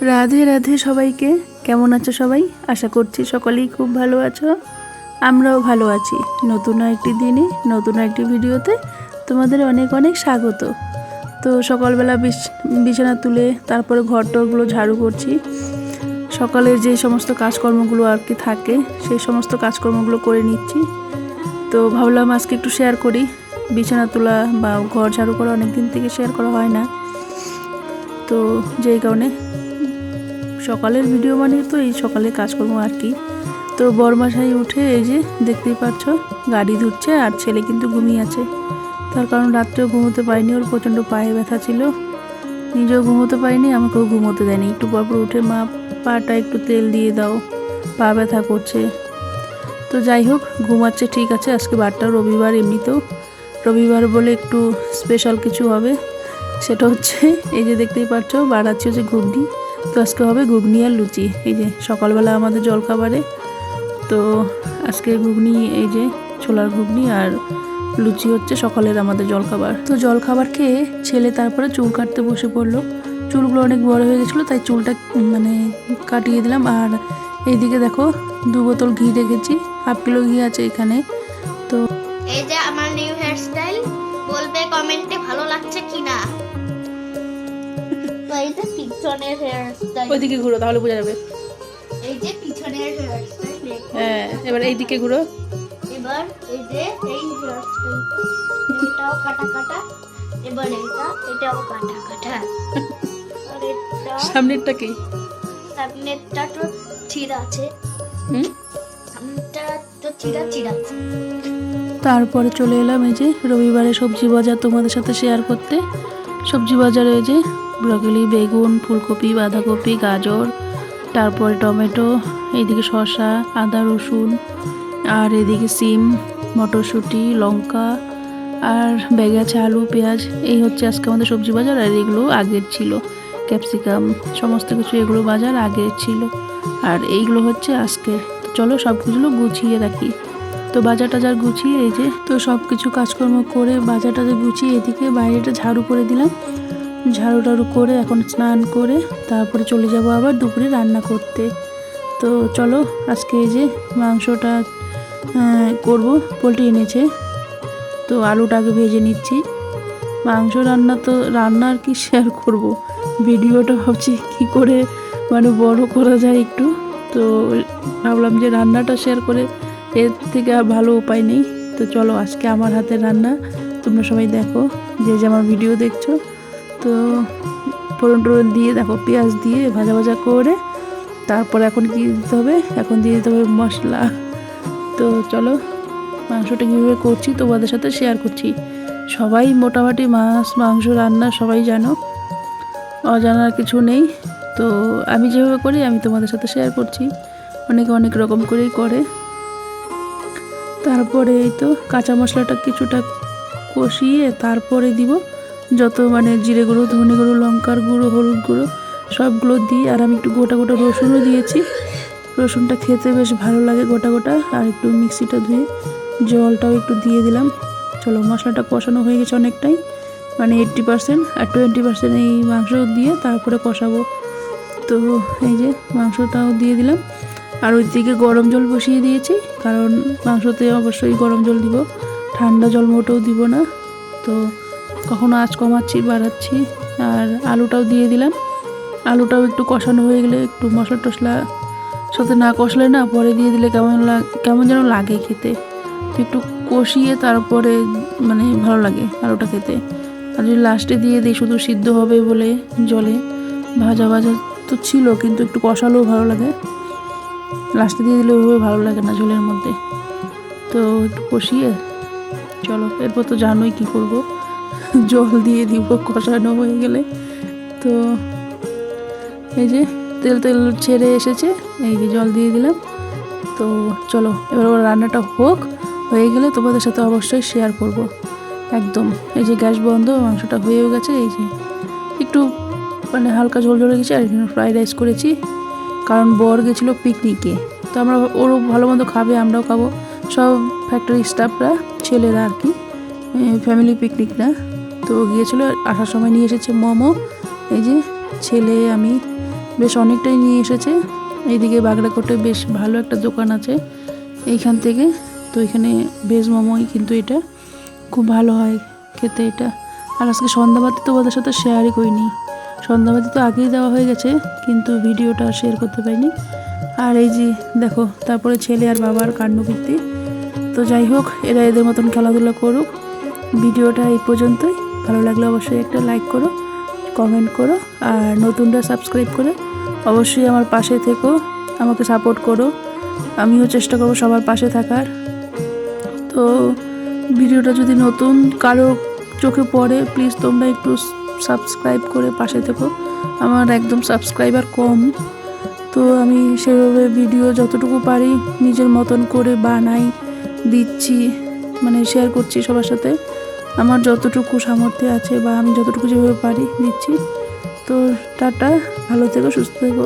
রাধে রাধে সবাইকে। কেমন আছো সবাই? আশা করছি সকলেই খুব ভালো আছো। আমরাও ভালো আছি। নতুন একটি দিনে নতুন একটি ভিডিওতে তোমাদের অনেক অনেক স্বাগত। তো সকালবেলা বিছানা তুলে তারপরে ঘরটরগুলো ঝাড়ু করছি। সকালের যে সমস্ত কাজকর্মগুলো আর কি থাকে সেই সমস্ত কাজকর্মগুলো করে নিচ্ছি। তো ভাবলাম আজকে একটু শেয়ার করি। বিছানা তোলা বা ঘর ঝাড়ু করা অনেক দিন থেকে শেয়ার করা হয় না, তো যেই কারণে সকালের ভিডিও মানে তো এই সকালের কাজকর্ম আর কি। তো বরমাশাই উঠে এই যে দেখতেই পাচ্ছ গাড়ি ধুচ্ছে, আর ছেলে কিন্তু ঘুমিয়ে আছে। তার কারণ রাত্রেও ঘুমোতে পারিনি, ওর প্রচণ্ড পায়ে ব্যথা ছিল, নিজেও ঘুমোতে পারিনি, আমাকেও ঘুমোতে দেয়নি। একটু পরপর উঠে মা পাটা একটু তেল দিয়ে দাও, পা ব্যথা করছে। তো যাই হোক ঘুমাচ্ছে, ঠিক আছে। আজকে বারটা রবিবার, এমনিতেও রবিবার বলে একটু স্পেশাল কিছু হবে। সেটা হচ্ছে এই যে দেখতেই পাচ্ছ বানাচ্ছি হচ্ছে ঘুগনি। তো আজকে হবে ঘুগনি আর লুচি। এই যে সকালবেলা আমাদের জলখাবারে তো আজকে ঘুগনি, এই যে ছোলার ঘুগনি আর লুচি হচ্ছে সকালের আমাদের জলখাবার। তো জলখাবার খেয়ে ছেলে তারপরে চুল কাটতে বসে পড়লো। চুলগুলো অনেক বড় হয়ে গেছিলো, তাই চুলটা কাটিয়ে দিলাম। আর এইদিকে দেখো 2 বোতল ঘি রেখেছি, 1/2 কিলো ঘি আছে এখানে। তো এই যে আমার নিউ হেয়ার স্টাইল, বলবে কমেন্টে ভালো লাগছে কিনা। তো এই যে পিছনের হেয়ার স্টাইল, ওইদিকে ঘুরো তাহলে বোঝা যাবে। এই যে পিছনের হেয়ার স্টাইল, হ্যাঁ এবার এইদিকে ঘুরো। এবার এই যে এই হেয়ার স্টাইলটা, এটাও কাটা কাটা, এবার এটাও কাটা কাটা, আর এটা সামনেরটা কি? সামনেরটা তো ছিঁড়া আছে, সামনেরটা তো ছিঁড়া আছে। তারপরে চলে এলাম এই যে রবিবারে সবজি বাজার তোমাদের সাথে শেয়ার করতে। সবজি বাজারে এই যে ব্রকলি, বেগুন, ফুলকপি, বাঁধাকপি, গাজর, তারপরে টমেটো, এইদিকে শসা, আদা রসুন, আর এদিকে সিম, মটরশুঁটি, লঙ্কা, আর ব্যাগে আছে আলু, পেঁয়াজ। এই হচ্ছে আজকে আমাদের সবজি বাজার। আর এগুলো আগের ছিল, ক্যাপসিকাম, সমস্ত কিছু এগুলো বাজার আগের ছিল, আর এইগুলো হচ্ছে আজকে। চলো সব কিছুগুলো গুছিয়ে রাখি। তো বাজার টাজার গুছিয়ে এই যে তো সব কিছু কাজকর্ম করে বাজার টাজার গুছিয়ে এদিকে বাইরেটা ঝাড়ু করে দিলাম। ঝাড়ু টাড়ু করে এখন স্নান করে তারপরে চলে যাব আবার দুপুরে রান্না করতে। তো চলো আজকে এই যে মাংসটা করব, পোলট্রি এনেছে, তো আলুটাকে ভেজে নিচ্ছি। মাংস রান্না তো রান্না আর কি শেয়ার করব, ভিডিওটা ভাবছি কি করে বড় করা যায় একটু। তো ভাবলাম যে রান্নাটা শেয়ার করে, এর থেকে আর ভালো উপায় নেই। তো চলো আজকে আমার হাতের রান্না তোমরা সবাই দেখো, যে আমার ভিডিও দেখছো। তো ফোড়ন টোড়ন দিয়ে দেখো, পেঁয়াজ দিয়ে ভাজা ভাজা করে তারপর এখন কি দিতে হবে, এখন দিয়ে দিতে হবে মশলা। তো চলো মাংসটা কীভাবে করছি তোমাদের সাথে শেয়ার করছি। সবাই মোটামুটি মাছ মাংস রান্না সবাই জানো, অজানার কিছু নেই। তো আমি যেভাবে করি আমি তোমাদের সাথে শেয়ার করছি, অনেকে অনেক রকম করেই করে। তারপরে এই তো কাঁচা মশলাটা কিছুটা কষিয়ে তারপরে দিব যত জিরে গুঁড়ো, ধনে গুঁড়ো, লঙ্কার গুঁড়ো, হলুদ গুঁড়ো সবগুলো দিই। আর আমি একটু গোটা গোটা রসুনও দিয়েছি, রসুনটা খেতে বেশ ভালো লাগে গোটা গোটা। আর একটু মিক্সিটা ধুয়ে জলটাও একটু দিয়ে দিলাম। চলো মশলাটা কষানো হয়ে গেছে অনেকটাই, 80%, আর 20% এই মাংস দিয়ে তারপরে কষাবো। তো এই যে মাংসটাও দিয়ে দিলাম। আর ওইদিকে গরম জল বসিয়ে দিয়েছি, কারণ মাংসতে অবশ্যই গরম জল দিব, ঠান্ডা জল মোটেও দিব না। তো কখনো আঁচ কমাচ্ছি বাড়াচ্ছি। আর আলুটাও দিয়ে দিলাম। আলুটাও একটু কষানো হয়ে গেলে, একটু মশলা টশলা সাথে না কষলে না পরে দিয়ে দিলে কেমন যেন লাগে খেতে। তো একটু কষিয়ে তারপরে ভালো লাগে আলুটা খেতে। আর যদি লাস্টে দিয়ে দিই শুধু সিদ্ধ হবে বলে জলে, ভাজা ভাজা তো ছিল কিন্তু একটু কষালেও ভালো লাগে, লাস্টে দিয়ে দিলে ওইভাবে ভালো লাগে না ঝোলের মধ্যে। তো একটু কষিয়ে চলো এরপর তো জানোই কী করব, জল দিয়ে দিব কষানো হয়ে গেলে। তো এই যে তেল তেল ছেড়ে এসেছে, এই যে জল দিয়ে দিলাম। তো চলো এবার ওর রান্নাটা হয়ে গেলে তোমাদের সাথে অবশ্যই শেয়ার করব একদম। এই যে গ্যাস বন্ধ, মাংসটা হয়েও গেছে। এই যে একটু হালকা ঝোল ঝোল গেছে। আর এখানে ফ্রাইড রাইস করেছি, কারণ বর গেছিলো পিকনিকে। তো আমরা ওরও ভালো মন্দ খাবে, আমরাও খাবো, সব ফ্যাক্টরি স্টাফরা, ছেলেরা আর কি, ফ্যামিলি পিকনিক না। তো গিয়েছিলো, আসার সময় নিয়ে এসেছে মোমো। এই যে ছেলে আমি বেশ অনেকটাই নিয়ে এসেছে। এইদিকে বাগড়াকোটে বেশ ভালো একটা দোকান আছে এইখান থেকে, তো এখানে ভেজ মোমোই কিন্তু এটা খুব ভালো হয় খেতে এটা। আর আজকে সন্ধ্যাবাতি তো ওদের সাথে শেয়ারই করিনি, সন্ধ্যাবাতি তো আগেই দেওয়া হয়ে গেছে কিন্তু ভিডিওটা শেয়ার করতে পারিনি। আর এই যে দেখো তারপরে ছেলে আর বাবার কাণ্ডকীর্তি। তো যাই হোক, এরা এদের মতন খেলাধুলা করুক। ভিডিওটা এই পর্যন্তই। ভালো লাগলে অবশ্যই একটা লাইক করো, কমেন্ট করো, আর নতুনরা সাবস্ক্রাইব করে অবশ্যই আমার পাশে থেকো, আমাকে সাপোর্ট করো। আমিও চেষ্টা করবো সবার পাশে থাকার। তো ভিডিওটা যদি নতুন কারো চোখে পড়ে প্লিজ তোমরা একটু সাবস্ক্রাইব করে পাশে থেকো। আমার একদম সাবস্ক্রাইবার কম, তো আমি সেভাবে ভিডিও যতটুকু পারি নিজের মতন করে বানাই, দিচ্ছি, মানে শেয়ার করছি সবার সাথে। আমার যতটুকু সামর্থ্য আছে বা আমি যতটুকু যেভাবে পারি দিচ্ছি। তো টাটা, ভালো থেকো, সুস্থ থেকো।